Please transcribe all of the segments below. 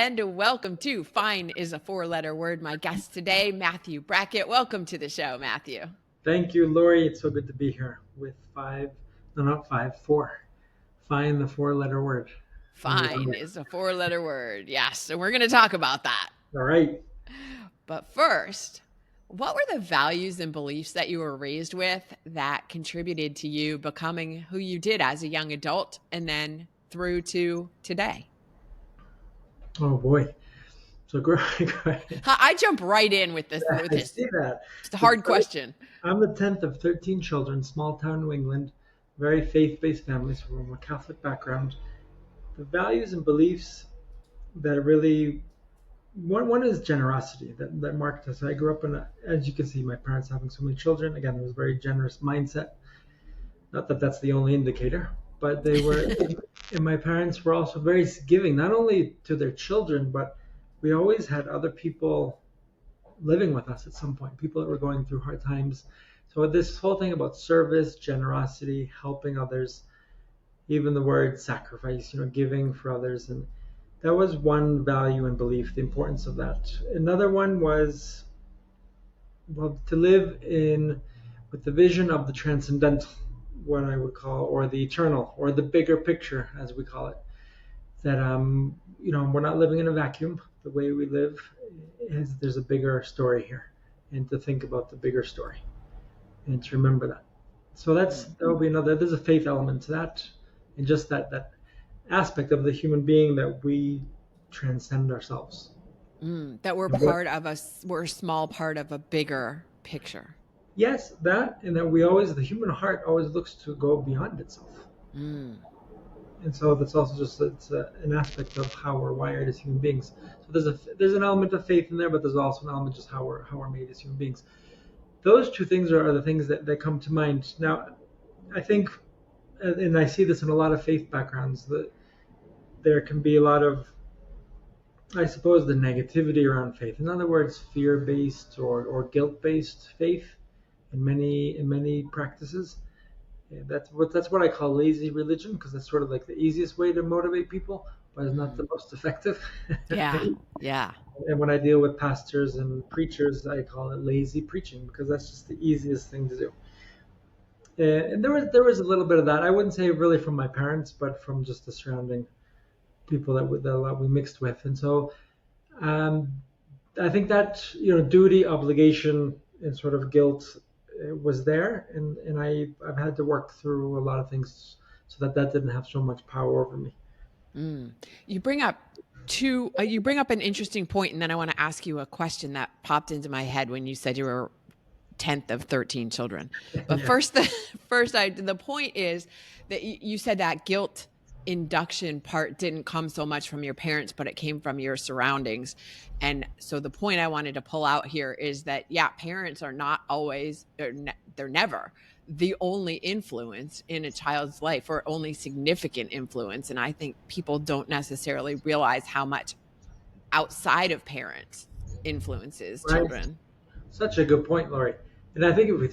and welcome to Fine is a Four-Letter Word. My guest today, Matthew Brackett. Welcome to the show, Matthew. Thank you, Lori. It's so good to be here with four. Fine, the four-letter word. Fine is a four-letter word. Yes, and we're going to talk about that. All right. But first, what were the values and beliefs that you were raised with that contributed to you becoming who you did as a young adult and then through to today? Oh boy. So great. I jump right in with this. I see that. It's a hard question. I'm the 10th of 13 children, small town New England, very faith-based families from a Catholic background. The values and beliefs that really, one is generosity that marked us. I grew up as you can see, my parents having so many children. Again, it was a very generous mindset. Not that that's the only indicator, but they were, and my parents were also very giving, not only to their children, but we always had other people living with us at some point, people that were going through hard times. So this whole thing about service, generosity, helping others, even the word sacrifice, giving for others. And that was one value and belief, the importance of that. Another one was, to live with the vision of the transcendental, what I would call, or the eternal, or the bigger picture, as we call it. That, we're not living in a vacuum. The way we live there's a bigger story here, and to think about the bigger story and to remember that. So that will be another, there's a faith element to that, and just that aspect of the human being that we transcend ourselves. That we're we're a small part of a bigger picture. Yes, that, and that the human heart always looks to go beyond itself. And so that's also just an aspect of how we're wired as human beings. So there's an element of faith in there, but there's also an element just how we're made as human beings. Those two things are the things that come to mind. Now, I think, and I see this in a lot of faith backgrounds, that there can be a lot of, I suppose, the negativity around faith. In other words, fear-based or guilt-based faith in many practices. That's what I call lazy religion, because that's sort of like the easiest way to motivate people, but it's not the most effective. Yeah. And when I deal with pastors and preachers, I call it lazy preaching, because that's just the easiest thing to do. And there was a little bit of that. I wouldn't say really from my parents, but from just the surrounding people that we mixed with. And so I think that duty, obligation, and sort of guilt was there, and I've had to work through a lot of things so that didn't have so much power over me. You bring up an interesting point, and then I want to ask you a question that popped into my head when you said you were 10th of 13 children. But the point is that you said that guilt induction part didn't come so much from your parents, but it came from your surroundings. And so the point I wanted to pull out here is that, parents are not always, they're never the only influence in a child's life, or only significant influence. And I think people don't necessarily realize how much outside of parents influences children. Such a good point, Lori. And I think if we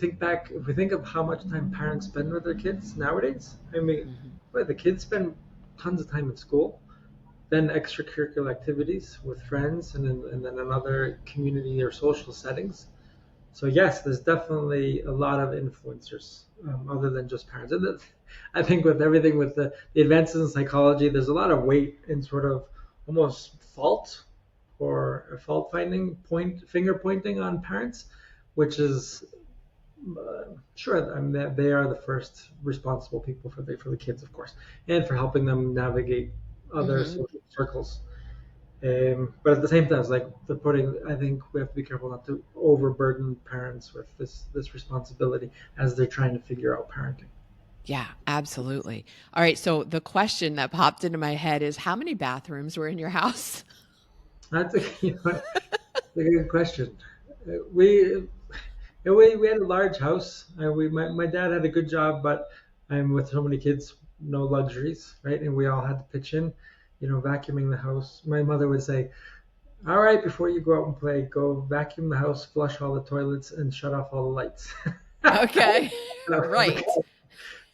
think of how much time parents spend with their kids nowadays, I mean, the kids spend tons of time in school, then extracurricular activities with friends, and then in other community or social settings. So yes, there's definitely a lot of influencers other than just parents. And I think with everything, with the advances in psychology, there's a lot of weight in sort of almost fault or a fault-finding finger pointing on parents, which is sure. I mean, they are the first responsible people for the kids, of course, and for helping them navigate other social circles. But at the same time, it's like I think we have to be careful not to overburden parents with this responsibility as they're trying to figure out parenting. Yeah, absolutely. All right. So the question that popped into my head is, how many bathrooms were in your house? That's a good question. We had a large house. My dad had a good job, but with so many kids, no luxuries, right? And we all had to pitch in, vacuuming the house. My mother would say, all right, before you go out and play, go vacuum the house, flush all the toilets, and shut off all the lights. Okay, right.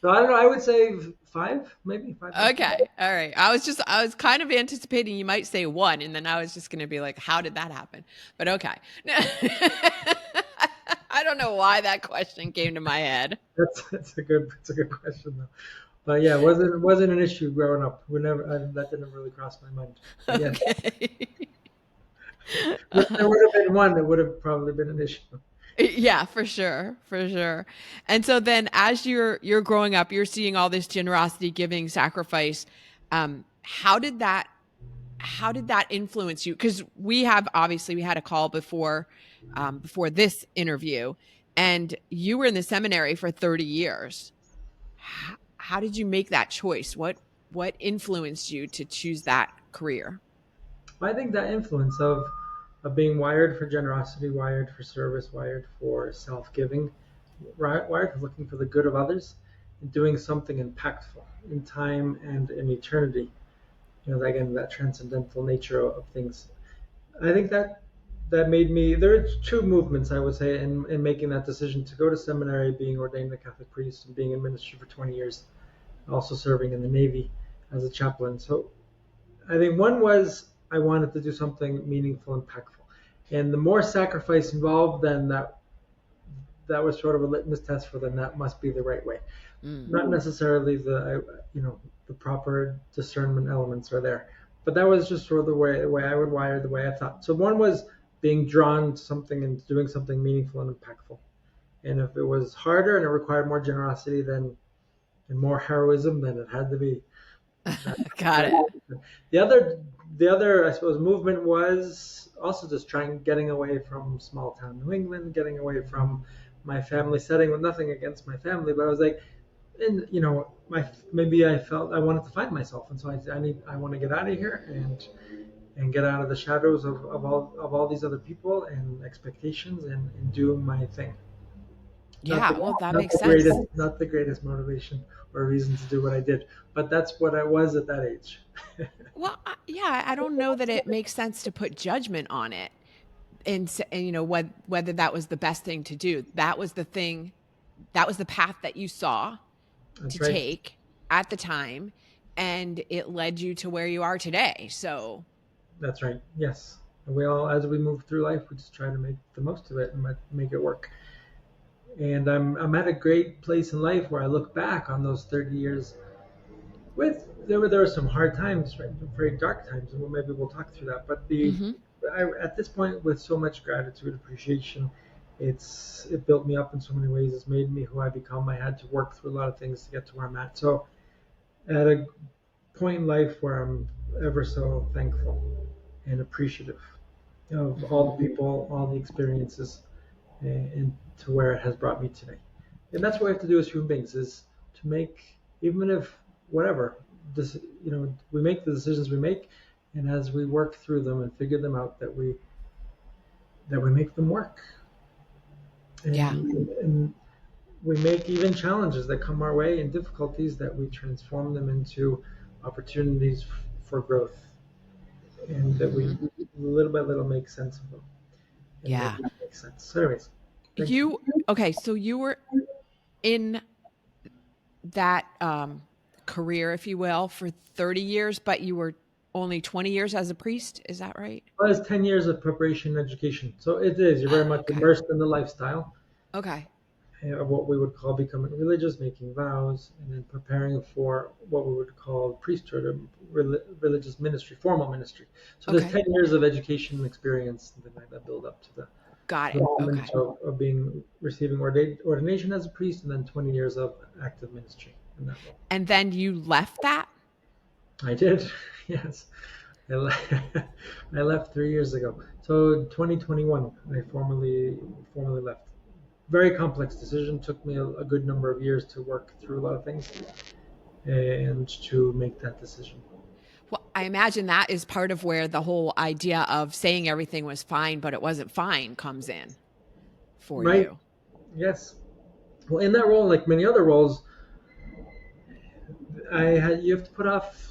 So I don't know, I would say five, maybe 5 months. Okay. All right. I was kind of anticipating you might say one, and then I was just going to be like, how did that happen? But okay. I don't know why that question came to my head. That's a good question though. But yeah, it wasn't an issue growing up. That didn't really cross my mind. But yes, Okay. if there would have been one, it would have probably been an issue. Yeah, for sure, for sure. And so then as you're growing up, you're seeing all this generosity, giving, sacrifice. How did that influence you? Because we had a call before this interview, and you were in the seminary for 30 years. How did you make that choice? What influenced you to choose that career? I think that influence of being wired for generosity, wired for service, wired for self-giving, wired for looking for the good of others, and doing something impactful in time and in eternity. Again, that transcendental nature of things. I think that made me. There are two movements I would say in making that decision to go to seminary, being ordained a Catholic priest, and being in ministry for 20 years, also serving in the Navy as a chaplain. So I think one was I wanted to do something meaningful, impactful, and the more sacrifice involved, then that was sort of a litmus test for them. That must be the right way. Mm. Not necessarily the proper discernment elements are there, but that was just sort of the way I would wire, the way I thought. So one was being drawn to something and doing something meaningful and impactful. And if it was harder and it required more generosity than and more heroism, then it had to be Got it. the other the other I suppose movement was also just trying getting away from small town New England, getting away from my family setting with nothing against my family, but I was like, and my maybe I felt I wanted to find myself, and so I want to get out of here and get out of the shadows of all these other people and expectations and do my thing. Not Yeah, the, well, that not makes the sense. greatest motivation or reason to do what I did, but that's what I was at that age. Well, yeah, I don't know that it makes sense to put judgment on it, and whether that was the best thing to do. That was the thing. That was the path that you saw to That's right. take at the time, and it led you to where you are today. So, That's right. Yes. And we all, as we move through life, we just try to make the most of it and make it work. And I'm at a great place in life where I look back on those 30 years there were some hard times, right? Very dark times, and maybe we'll talk through that. But mhm. at this point, with so much gratitude, appreciation, it built me up in so many ways. It's made me who I become. I had to work through a lot of things to get to where I'm at. So at a point in life where I'm ever so thankful and appreciative of all Mhm. the people, all the experiences, and to where it has brought me today. And that's what we have to do as human beings is to make, even if whatever, this, we make the decisions we make, and as we work through them and figure them out, that we make them work, Yeah. and we make even challenges that come our way and difficulties that we transform them into opportunities for growth, and that we Mhm. little by little make sense of them and make Yeah. them make sense. So, anyways, thank you. You okay, so you were in that career, if you will, for 30 years, but you were only 20 years as a priest. Is that right? Well, it's 10 years of preparation and education. So it is. You're very Oh, much okay. immersed in the lifestyle Okay. of what we would call becoming religious, making vows, and then preparing for what we would call priesthood or religious ministry, formal ministry. So there's Okay. 10 years of education and experience that build up to Got the it. moment Okay. of receiving ordination as a priest, and then 20 years of active ministry in that role. And then you left that? I did, yes. I left 3 years ago. So 2021, I formally left. Very complex decision. Took me a good number of years to work through a lot of things and to make that decision. Well, I imagine that is part of where the whole idea of saying everything was fine, but it wasn't fine comes in for Right? you. Yes. Well, in that role, like many other roles, you have to put off,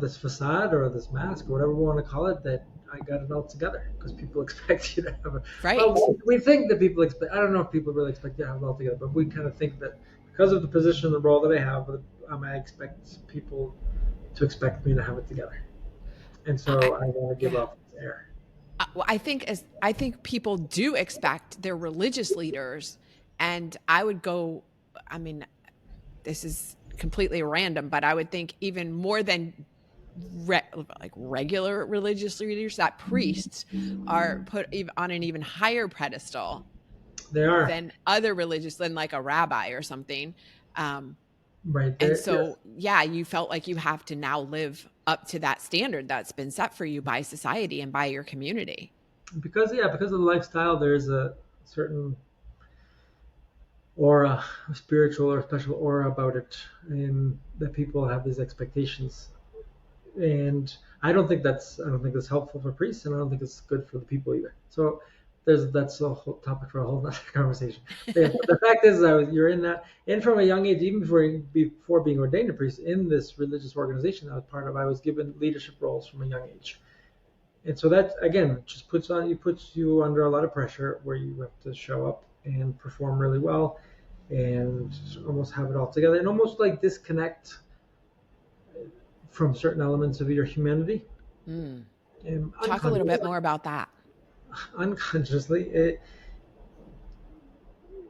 this facade or this mask or whatever we want to call it, that I got it all together because people expect you to have it. Right. Well, we think that people expect. I don't know if people really expect you to have it all together, but we kind of think that because of the position, the role that I have, I expect people to expect me to have it together, and I, so I want to give yeah. off this air. Well, I think people do expect their religious leaders, and I would go. I mean, this is completely random, but I would think even more than like regular religious leaders, that priests are put on an even higher pedestal They are than other religious, than like a rabbi or something. Um, right and there. Yes, so, yeah, you felt like you have to now live up to that standard that's been set for you by society and by your community. because of the lifestyle, there's a certain aura, a spiritual or special aura about it, and that people have these expectations. And I don't think that's helpful for priests, and I don't think it's good for the people either. So that's a whole topic for a whole other conversation. But yeah, but the fact is, you're in that, and from a young age, even before being ordained a priest, in this religious organization I was part of, I was given leadership roles from a young age. And so that again just puts you under a lot of pressure where you have to show up and perform really well and almost have it all together and almost like disconnect from certain elements of your humanity. Mm. And Talk a little bit more about that. unconsciously,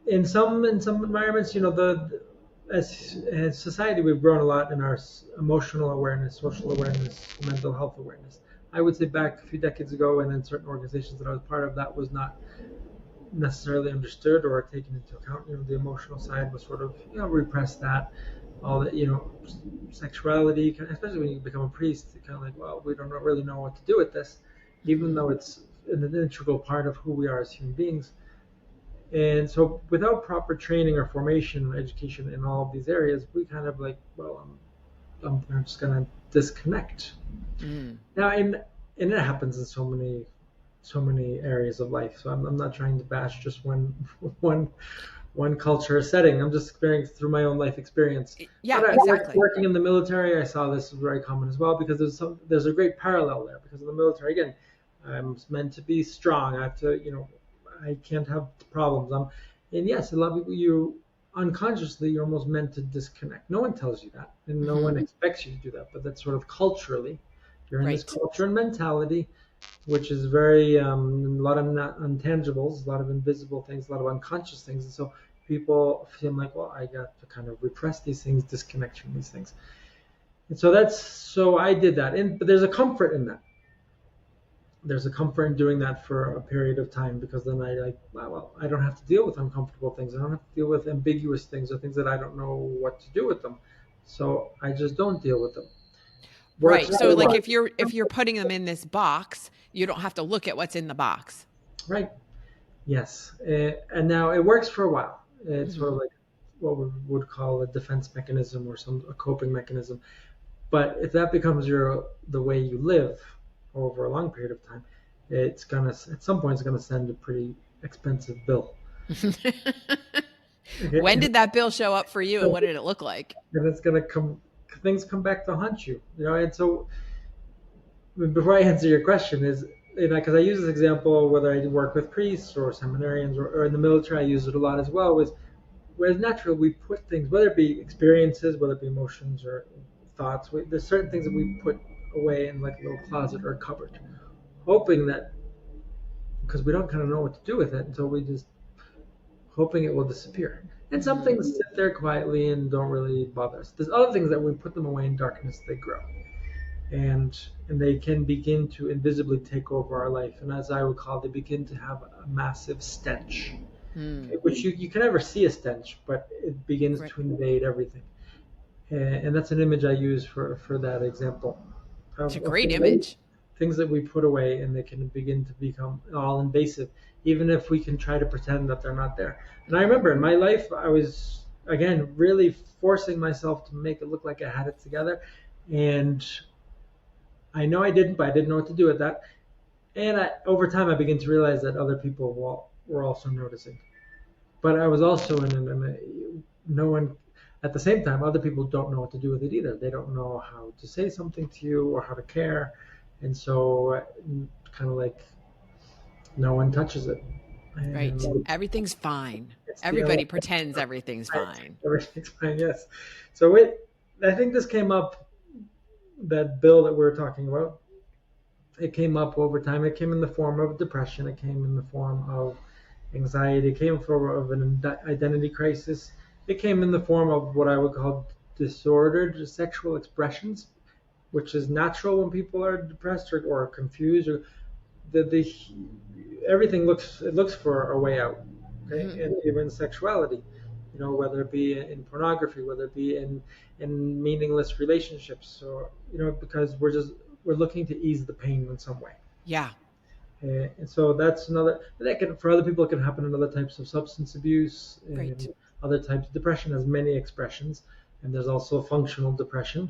in some environments, as society, we've grown a lot in our emotional awareness, social awareness, mental health awareness. I would say back a few decades ago, and in certain organizations that I was part of, that was not necessarily understood or taken into account. The emotional side was sort of repressed. That all that sexuality, especially when you become a priest, kind of like, well, we don't really know what to do with this, even Mm-hmm. though it's an integral part of who we are as human beings. And so, without proper training or formation or education in all of these areas, we kind of like, well, I'm just gonna disconnect. Mm. Now, and it happens in so many areas of life. So I'm not trying to bash just one one culture or setting. I'm just experiencing through my own life experience. Yeah, But exactly. working in the military, I saw this was very common as well because there's a great parallel there. Because in the military, again, I'm meant to be strong. I have to, I can't have problems. And yes, a lot of people, you unconsciously, you're almost meant to disconnect. No one tells you that, and no Mm-hmm. one expects you to do that. But that's sort of culturally, you're in this Right. culture and mentality, which is very a lot of intangibles, a lot of invisible things, a lot of unconscious things, and so people feel like, well, I got to kind of repress these things, disconnect from these things, and so I did that, and but there's a comfort in that. There's a comfort in doing that for a period of time because then I like, well, I don't have to deal with uncomfortable things. I don't have to deal with ambiguous things or things that I don't know what to do with them. So I just don't deal with them. Works Right. So really like well. if you're putting them in this box, you don't have to look at what's in the box. Right. Yes, and now it works for a while. It's sort Mm-hmm. of like what we would call a defense mechanism or a coping mechanism. But if that becomes the way you live over a long period of time, it's gonna at some point it's gonna send a pretty expensive bill. When Okay? did that bill show up for you and what did it look like? And it's gonna come things come back to haunt you. And so before I answer your question is because I use this example whether I work with priests or seminarians or in the military, I use it a lot as well. Was whereas naturally we put things, whether it be experiences, whether it be emotions or thoughts, there's certain things that we put away in like a little closet or a cupboard, hoping that because we don't kind of know what to do with it until we just hoping it will disappear. And some Mm-hmm. things sit there quietly and don't really bother us. There's other things that when we put them away in darkness, they grow. And they can begin to invisibly take over our life. And as I would call it, they begin to have a massive stench, Mm. okay, which you can never see a stench, but it begins Right. to invade everything. And that's an image I use for that example It's a of great image. things that we put away and they can begin to become all invasive, even if we can try to pretend that they're not there. And I Mm-hmm. remember in my life, I was, again, really forcing myself to make it look like I had it together. And I know I didn't, but I didn't know what to do with that. And over time, I began to realize that other people were also noticing. But I was also no one, at the same time, other people don't know what to do with it either. They don't know how to say something to you or how to care. And so, kind of like, no one touches it. Right. And Everything's fine. it's the Everybody pretends everything's right, fine. everything's fine, yes. So I think this came up, that bill that we're talking about, it came up over time. It came in the form of depression. It came in the form of anxiety. It came in the form of an identity crisis. It came in the form of what I would call disordered sexual expressions, which is natural when people are depressed or confused, or the everything looks for a way out. Okay, Hmm. and even sexuality, whether it be in pornography, whether it be in meaningless relationships, or because we're looking to ease the pain in some way. Yeah. And so that's another, that can, for other people, it can happen in other types of substance abuse, Right. and other types of depression has many expressions. And there's also functional depression,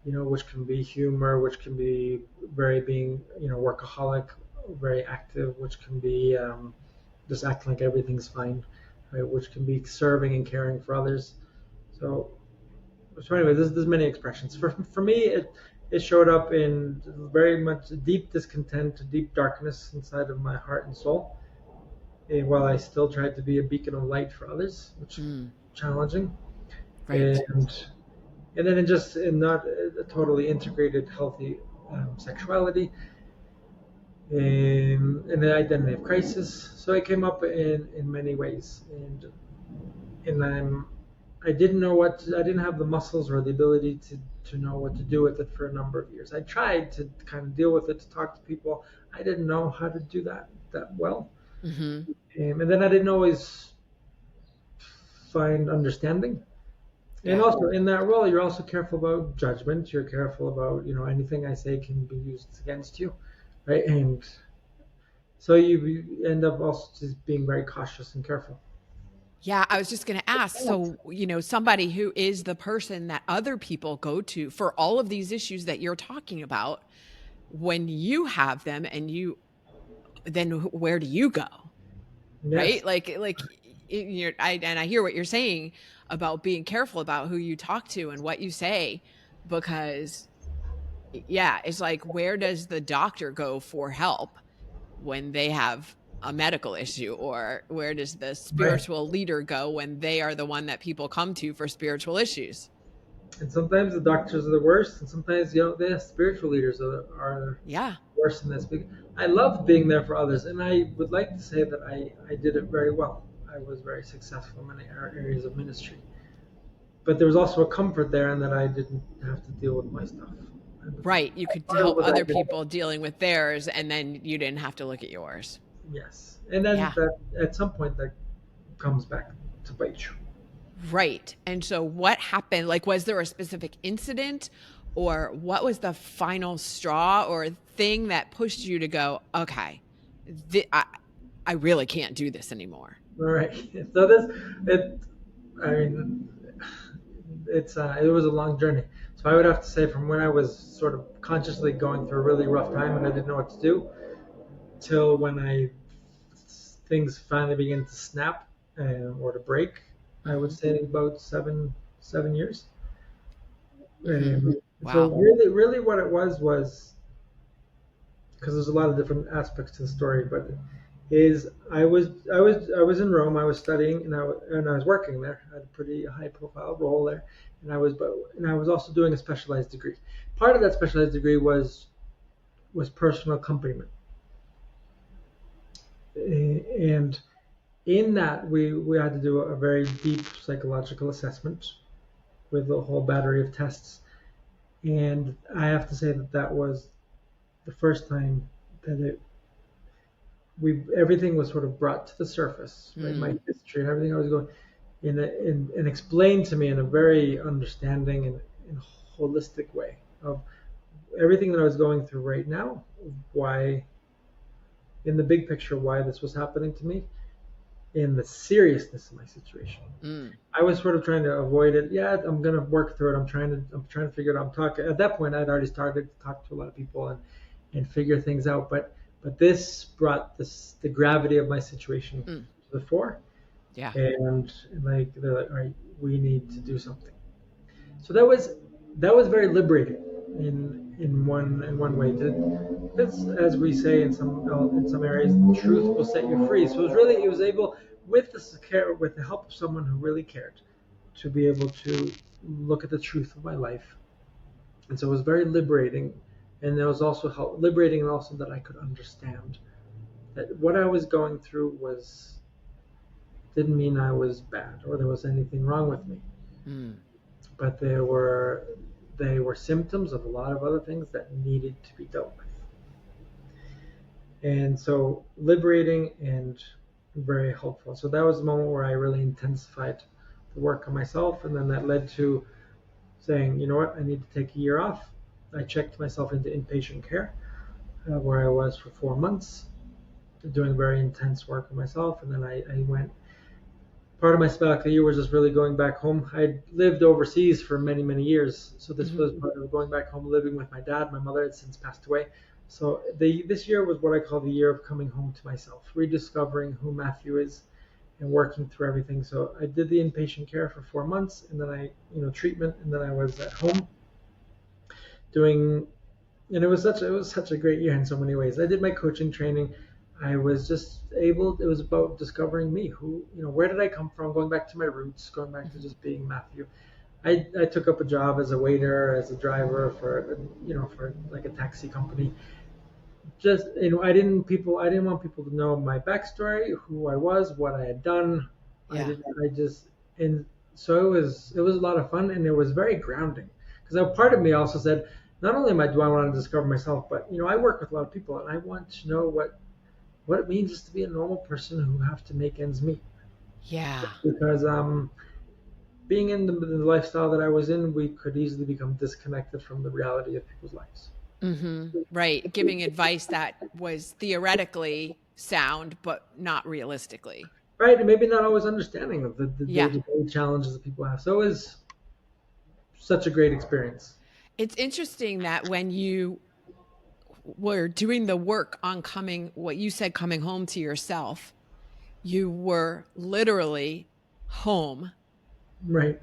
which can be humor, which can be very being, workaholic, very active, which can be just acting like everything's fine, right? Which can be serving and caring for others. So, so anyway, there's many expressions. For me, it showed up in very much deep discontent, deep darkness inside of my heart and soul. And while I still tried to be a beacon of light for others, which is Mm. challenging, Right. and then just in not a totally integrated, healthy sexuality, in the identity of crisis. So it came up in many ways, and I didn't know I didn't have the muscles or the ability to know what to do with it for a number of years. I tried to kind of deal with it, to talk to people. I didn't know how to do that well, Hmm. and then I didn't always find understanding. And Yeah. also in that role, you're also careful about judgment. You're careful about, anything I say can be used against you, right? And so you end up also just being very cautious and careful. Yeah, I was just going to ask. So, somebody who is the person that other people go to for all of these issues that you're talking about, when you have them and then where do you go? Yes, Right? And I hear what you're saying about being careful about who you talk to and what you say, because yeah, it's like, where does the doctor go for help when they have a medical issue, or where does the right. spiritual leader go when they are the one that people come to for spiritual issues? And sometimes the doctors are the worst, and sometimes the spiritual leaders are Yeah. worse than this. I loved being there for others, and I would like to say that I did it very well. I was very successful in many areas of ministry, but there was also a comfort there in that I didn't have to deal with my stuff. And Right, you could part of it help was I other did, people dealing with theirs, and then you didn't have to look at yours. yes, and then Yeah. that at some point that comes back to bite you. Right. And so what happened? Like, was there a specific incident, or what was the final straw or thing that pushed you to go, okay, I really can't do this anymore? All right, so this it. I mean, it was a long journey. So I would have to say from when I was sort of consciously going through a really rough time and I didn't know what to do, till when I things finally began to snap, or to break. I would Hmm. say about 7 years. Hmm. So Wow. really, what it was because there's a lot of different aspects to the story, but is I was in Rome. I was studying, and I was working there. I had a pretty high profile role there, and I was also doing a specialized degree. Part of that specialized degree was personal accompaniment, and in that we had to do a very deep psychological assessment with a whole battery of tests. And I have to say that was the first time that we everything was sort of brought to the surface, right? My Mm. history and everything I was going and explained to me in a very understanding and holistic way of everything that I was going through right now, why, in the big picture, why this was happening to me, in the seriousness of my situation. Mm. I was sort of trying to avoid it. Yeah, I'm gonna work through it. I'm trying to figure it out. I'm talking at that point. I'd already started to talk to a lot of people and figure things out. But this brought the gravity of my situation Mm. to the fore, Yeah. and like they're like, all right, we need to do something. So that was very liberating in one way. That's, as we say in some areas, the truth will set you free. So it was able, with the help of someone who really cared, to be able to look at the truth of my life. And so it was very liberating. And it was also liberating, and also that I could understand that what I was going through was didn't mean I was bad or there was anything wrong with me, Mm. but they were symptoms of a lot of other things that needed to be dealt with. And so liberating and very helpful. So that was the moment where I really intensified the work on myself, and then that led to saying, you know what, I need to take a year off. I checked myself into inpatient care, where I was for 4 months, doing very intense work on myself, and then I went. Part of my sabbatical year was just really going back home. I'd lived overseas for many, many years, so this Hmm. was part of going back home, living with my dad. My mother had since passed away, so this year was what I call the year of coming home to myself, rediscovering who Matthew is, and working through everything. So I did the inpatient care for 4 months, and then treatment, and then I was at home doing, and it was such a great year in so many ways. I did my coaching training. I was just able. It was about discovering me. Who, where did I come from? Going back to my roots. Going back to Hmm. just being Matthew. I took up a job as a waiter, as a driver for like a taxi company. Just I didn't want people to know my backstory, who I was, what I had done. I Yeah. didn't. I just and so it was a lot of fun, and it was very grounding, because a part of me also said, not only do I want to discover myself, but I work with a lot of people, and I want to know what it means just to be a normal person who have to make ends meet. Yeah. Because being in the lifestyle that I was in, we could easily become disconnected from the reality of people's lives. Hmm. Right. Giving advice that was theoretically sound, but not realistically. Right, and maybe not always understanding of the Yeah. day-to-day challenges that people have. So it was such a great experience. It's interesting that when you were doing the work on what you said, coming home to yourself, you were literally home, Right,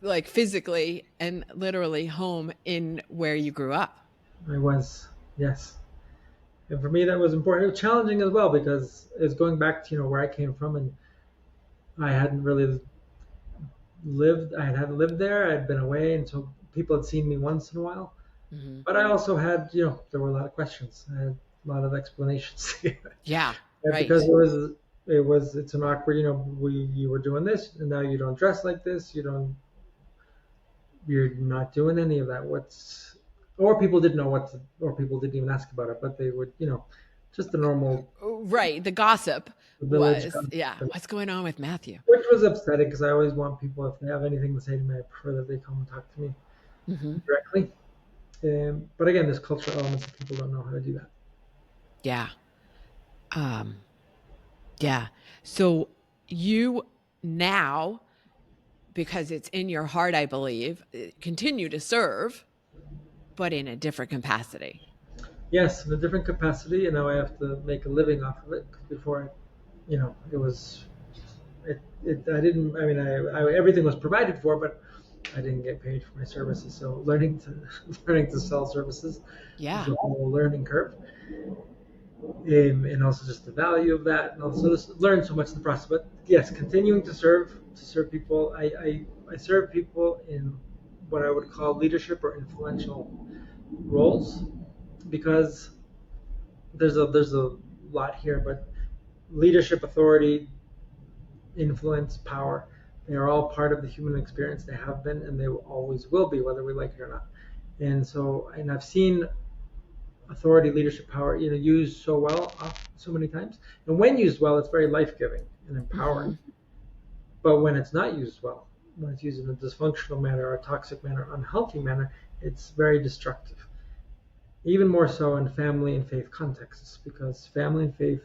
like physically and literally home in where you grew up. I was, yes. And for me, that was important. It was challenging as well, because it's going back to where I came from, and I hadn't really lived. I hadn't lived there. I'd been away, and so people had seen me once in a while. Hmm. But I also had, there were a lot of questions. I had a lot of explanations. Yeah. And because Right. it's an awkward, you were doing this, and now you don't dress like this. You're not doing any of that. Or people didn't know or people didn't even ask about it, but they would, just the normal Right. The gossip village was, gossip, yeah, what's going on with Matthew? which was upsetting, because I always want people, if they have anything to say to me, I prefer that they come and talk to me Hmm. directly. But again, there's cultural elements that people don't know how to do that. Yeah. Um, yeah. So you now, because it's in your heart, I believe, continue to serve, but in a different capacity. Yes, in a different capacity, and now I have to make a living off of it. 'Cause before, it was, I didn't, I mean, everything was provided for, but I didn't get paid for my services. So learning to learning to sell services was Yeah. a whole learning curve, and also just the value of that, and also just learn so much in the process. But yes, continuing to serve people. I serve people in what I would call leadership or influential roles, because there's a lot here, but leadership, authority, influence, power, they are all part of the human experience. They have been, and they always will be, whether we like it or not. And I've seen authority, leadership, power, used so well, so many times. And when used well, it's very life giving and Hmm. empowering. But when it's not used well, when it's used in a dysfunctional manner, or a toxic manner, unhealthy manner, it's very destructive. Even more so in family and faith contexts, because family and faith,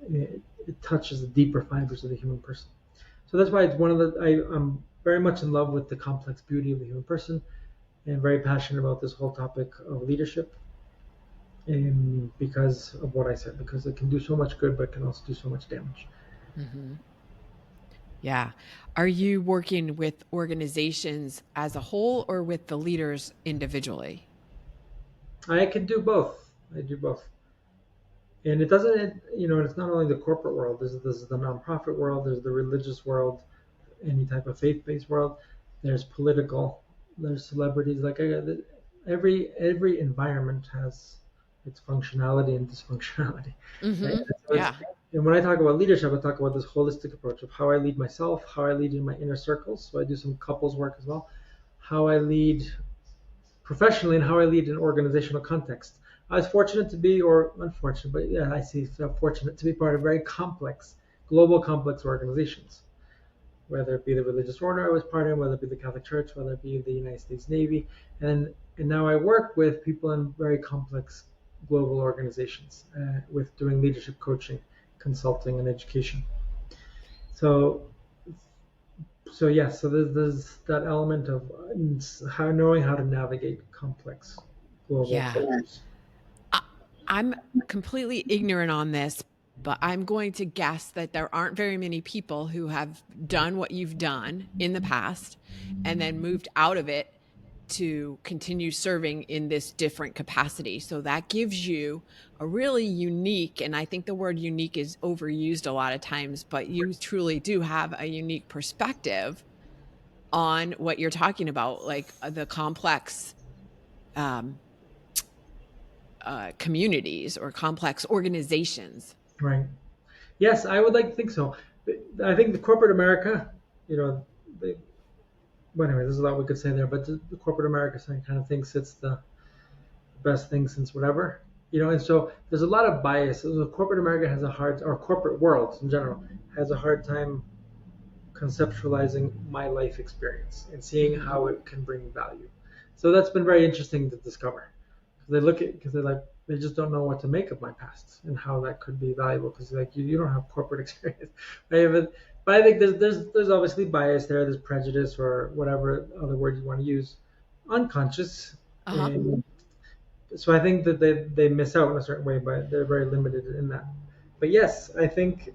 it touches the deeper fibers of the human person. So that's why it's one of the I'm very much in love with the complex beauty of the human person, and very passionate about this whole topic of leadership, because of what I said, because it can do so much good, but it can also do so much damage. Hmm. Yeah. Are you working with organizations as a whole or with the leaders individually? I can do both. I do both. And it doesn't, it's not only the corporate world. There's the nonprofit world. There's the religious world, any type of faith-based world. there's political, there's celebrities. Like every environment has its functionality and dysfunctionality. Right? Mm-hmm. So Yeah. and when I talk about leadership, I talk about this holistic approach of how I lead myself, how I lead in my inner circles. So I do some couples work as well. How I lead professionally and how I lead in organizational context. I was fortunate to be, or unfortunate, but yeah, I see so fortunate to be part of very complex, global complex organizations, whether it be the religious order I was part of, whether it be the Catholic Church, whether it be the United States Navy, and now I work with people in very complex global organizations with doing leadership coaching, consulting, and education. So so there's that element of how knowing how to navigate complex global Yeah. cultures. I, I'm completely ignorant on this, but I'm going to guess that there aren't very many people who have done what you've done in the past and then moved out of it to continue serving in this different capacity. So that gives you a really unique, and I think the word unique is overused a lot of times, but you truly do have a unique perspective on what you're talking about, like the complex um, communities or complex organizations. Right. Yes, I would like to think so. I think the corporate America, you know, they, well, anyway, there's a lot we could say there, but the corporate America kind of thinks it's the best thing since whatever, and so there's a lot of bias. So corporate America has a hard, or corporate world in general has a hard time conceptualizing my life experience and seeing Mm-hmm. how it can bring value. So that's been very interesting to discover. Because they're like they just don't know what to make of my past and how that could be valuable. Because like you don't have corporate experience, right? But I think there's obviously bias there. There's prejudice or whatever other word you want to use, unconscious, Uh-huh. and so I think that they miss out in a certain way, but they're very limited in that. But yes, I think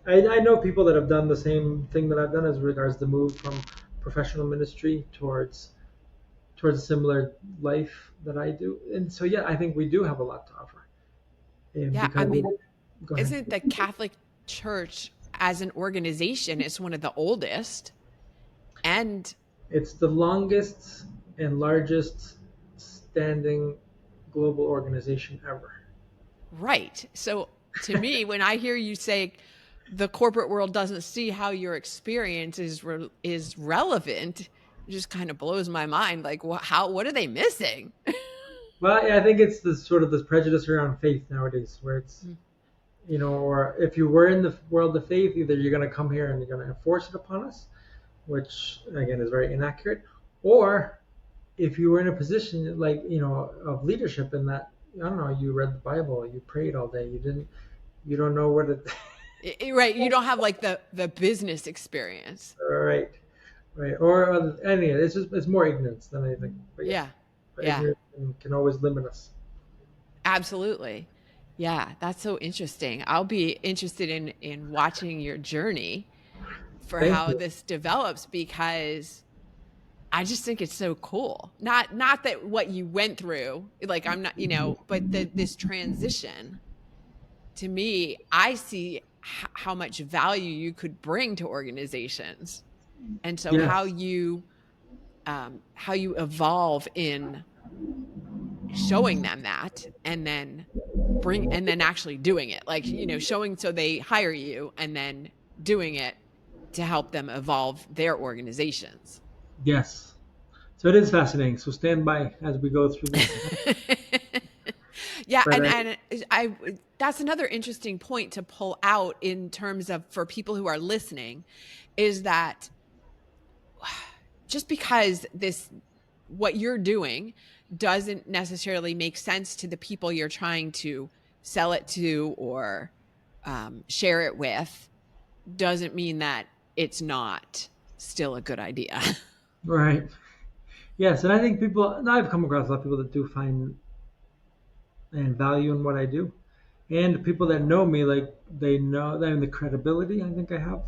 I know people that have done the same thing that I've done as regards the move from professional ministry towards a similar life that I do. And so yeah, I think we do have a lot to offer. And Yeah. I because mean, go ahead. isn't the Catholic Church as an organization, it's one of the oldest and It's the longest and largest standing global organization ever. right. So to me, when I hear you say the corporate world doesn't see how your experience is relevant, it just kind of blows my mind. Like, what are they missing? Well, yeah, I think it's the sort of this prejudice around faith nowadays, where it's or if you were in the world of faith, either you're going to come here and you're going to enforce it upon us, which again is very inaccurate, or if you were in a position like of leadership in that I don't know, you read the Bible, you prayed all day, you don't know what it. Right. You don't have like the business experience. Right, right, or any. It's more ignorance than anything. But yeah, Yeah. but Yeah. ignorance can always limit us. Absolutely. Yeah, that's so interesting. I'll be interested in watching your journey for Thank how you. this develops because I just think it's so cool. Not that what you went through, like I'm not, but this transition to me, I see how much value you could bring to organizations. And so Yes, how you evolve in showing them that and then actually doing it, like showing so they hire you and then doing it to help them evolve their organizations. yes. So it is fascinating. So stand by as we go through this. Yeah, But and I that's another interesting point to pull out in terms of for people who are listening is that just because this what you're doing doesn't necessarily make sense to the people you're trying to sell it to or share it with doesn't mean that it's not still a good idea. right, yes, and I think I've come across a lot of people that do find and value in what I do, and people that know me, like they know that the credibility I think I have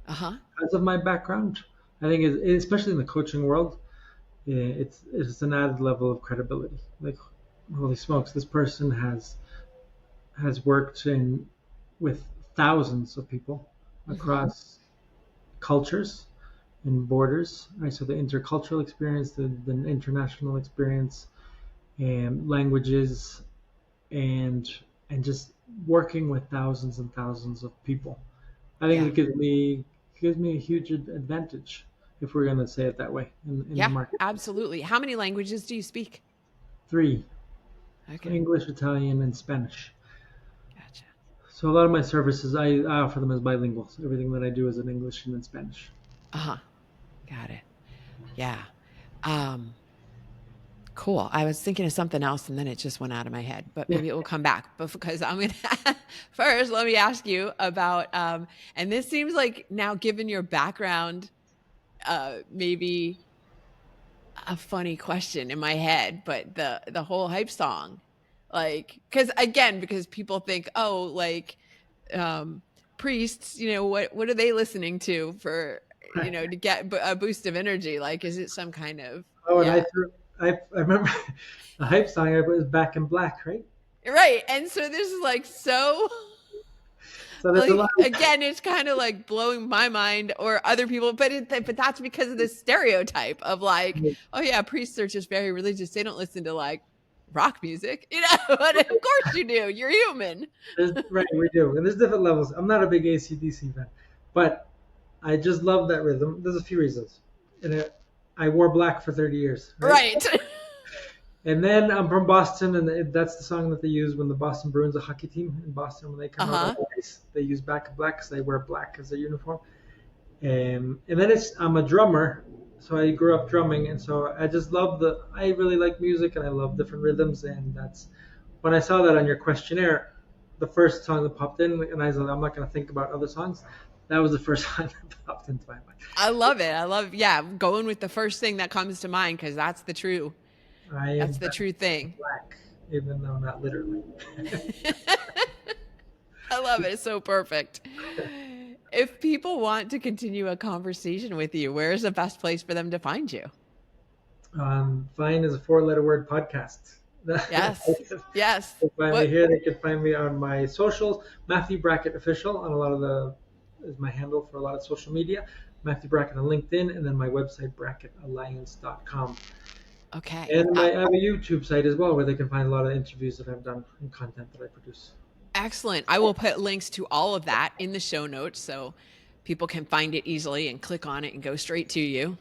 Uh-huh. because of my background. I think, especially in the coaching world, yeah, it's an added level of credibility. Like, holy smokes, this person has worked in with thousands of people Mm-hmm. across cultures and borders, right? So the intercultural experience, the international experience, and languages, and just working with thousands and thousands of people. I think Yeah. it gives me a huge advantage, if we're gonna say it that way, in the Yeah, marketplace. absolutely. How many languages do you speak? Three: Okay. English, Italian, and Spanish. Gotcha. So a lot of my services, I offer them as bilingual. So everything that I do is in English and in Spanish. Uh-huh. Got it. Yeah. Um, cool. I was thinking of something else and then it just went out of my head, but Yeah, maybe it will come back. But because I'm gonna first, let me ask you about and this seems like now given your background, maybe a funny question in my head, but the whole hype song, like, because people think, oh, like, um, priests, what are they listening to for, right. to get a boost of energy? Like, is it some kind of, Oh, and yeah, I remember the hype song I was Back in Black, right? right? And so this is like so. So there's a lot Like again, it's kind of like blowing my mind or other people, but that's because of this stereotype of like, of oh yeah, priests are just very religious. They don't listen to like rock music, But of course you do. You're human. right, we do, and there's different levels. I'm not a big AC/DC fan, but I just love that rhythm. There's a few reasons, and I wore black for 30 years, right? Right. And then I'm from Boston, and that's the song that they use when the Boston Bruins, a hockey team in Boston, when they come out on Uh-huh. the ice, they use Back in Black because they wear black as their uniform. And then I'm a drummer, so I grew up drumming, and so I just love I really like music, and I love different rhythms, and that's when I saw that on your questionnaire, the first song that popped in, and I said I'm not going to think about other songs. That was the first song that popped into my mind. I love it. I love, yeah, going with the first thing that comes to mind because I that's am the back true in thing. black, even though not literally. I love it. It's so perfect. If people want to continue a conversation with you, where is the best place for them to find you? Fine is a four-letter word podcast. Yes. Yes. They find me What? here. They can find me on my socials. Matthew Brackett official on a lot of is my handle for a lot of social media. Matthew Brackett on LinkedIn, and then my website bracketalliance.com. Okay. And I have a YouTube site as well where they can find a lot of interviews that I've done and content that I produce. Excellent. I will put links to all of that in the show notes so people can find it easily and click on it and go straight to you.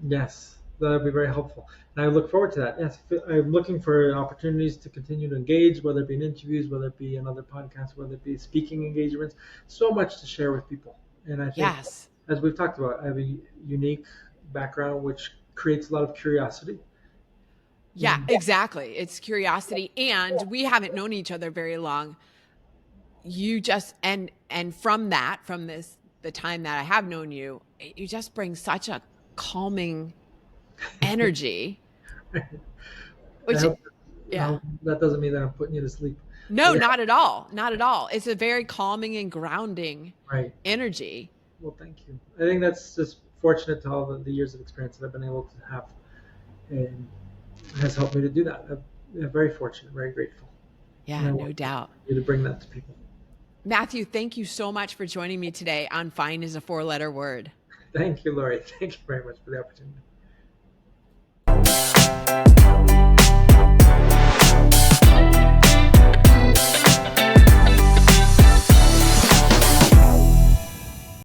Yes, that would be very helpful. And I look forward to that. Yes, I'm looking for opportunities to continue to engage, whether it be in interviews, whether it be in other podcasts, whether it be speaking engagements. So much to share with people. And I think, Yes. as we've talked about, I have a unique background which creates a lot of curiosity. Yeah, And exactly. It's curiosity. And we haven't known each other very long. You just and from that, from this the time that I have known you, you just bring such a calming energy, I which hope, yeah. that doesn't mean that I'm putting you to sleep. No, But yeah, not at all. Not at all. It's a very calming and grounding right. energy. Well, thank you. I think that's just fortunate to all the years of experience that I've been able to have, and has helped me to do that. I'm very fortunate, very grateful, and Yeah, I no want doubt. you to bring that to people. Matthew, thank you so much for joining me today on Fine is a Four-Letter Word. Thank you, Lori. Thank you very much for the opportunity.